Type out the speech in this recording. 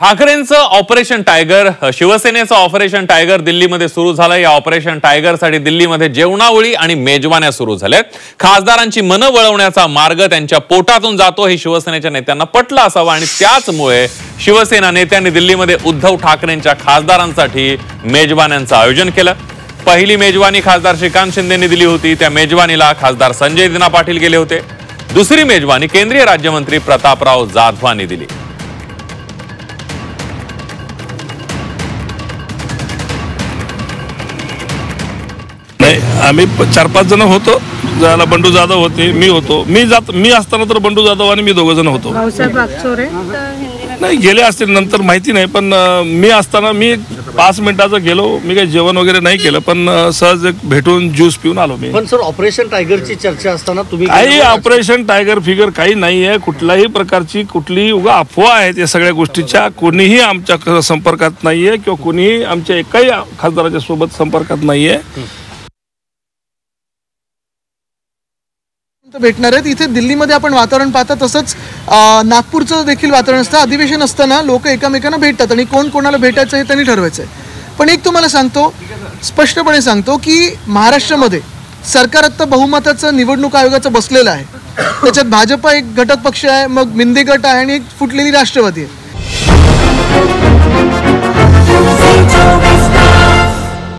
ठाकरेंचं operation tiger, शिवसेनेचं operation tiger दिल्लीमध्ये सुरू झालं। या ऑपरेशन टायगरसाठी दिल्लीमध्ये जेवणावळी आणि मेजवान्या सुरू झाल्यात। खासदारांची मनं वळवण्याचा मार्ग त्यांच्या पोटातून जातो हे शिवसेनेच्या नेत्यांना पटलं असावं आणि त्याचमुळे शिवसेना नेत्यांनी दिल्लीमध्ये उद्धव ठाकरेंच्या खासदारांसाठी मेजवान्यांचं आयोजन केलं। पहिली मेजवानी खासदार श्रीकांत शिंदेंनी दिली होती। त्या मेजवानीला खासदार संजय दिना पाटील गेले होते। दुसरी मेजवानी केंद्रीय राज्यमंत्री प्रतापराव जाधवांनी दिली। आम्ही 4-5 जण होतो। ज्याला बंडू जाधव होते, मी होतो। मी असताना तर बंडू जाधव आणि मी 2 जण होतो। नाही गेले असतील नंतर माहिती नाही, पण मी असताना मी 5 मिनिटाचं गेलो। मी काही जेवण वगैरे नाही केलं, पण सहज एक भेटून ज्यूस पिऊन आलो मी। पण सर ऑपरेशन टायगरची चर्चा असताना तुम्ही काही ऑपरेशन टायगर फिगर काही नाही आहे। कुठल्याही प्रकारची कुठलीही उगा अफवा आहेत या सगळ्या गोष्टीच्या। कोणीही आमच्या संपर्कात नाहीये किंवा कोणीही आमच्या एकाही खासदाराच्या सोबत संपर्कात नाहीये। भेटणार आहेत इथे दिल्लीमध्ये आपण वातावरण पाहता तसंच नागपूरचं देखील वातावरण असतं। अधिवेशन असताना लोक एकमेकांना भेटतात आणि कोण कोणाला भेटायचं हे त्यांनी ठरवायचं आहे। पण एक तुम्हाला सांगतो, स्पष्टपणे सांगतो की महाराष्ट्रामध्ये सरकार आत्ता बहुमताचं निवडणूक आयोगाचं बसलेलं आहे। त्याच्यात भाजपा एक घटक पक्ष आहे, मग मिंदे गट आहे आणि एक फुटलेली राष्ट्रवादी आहे।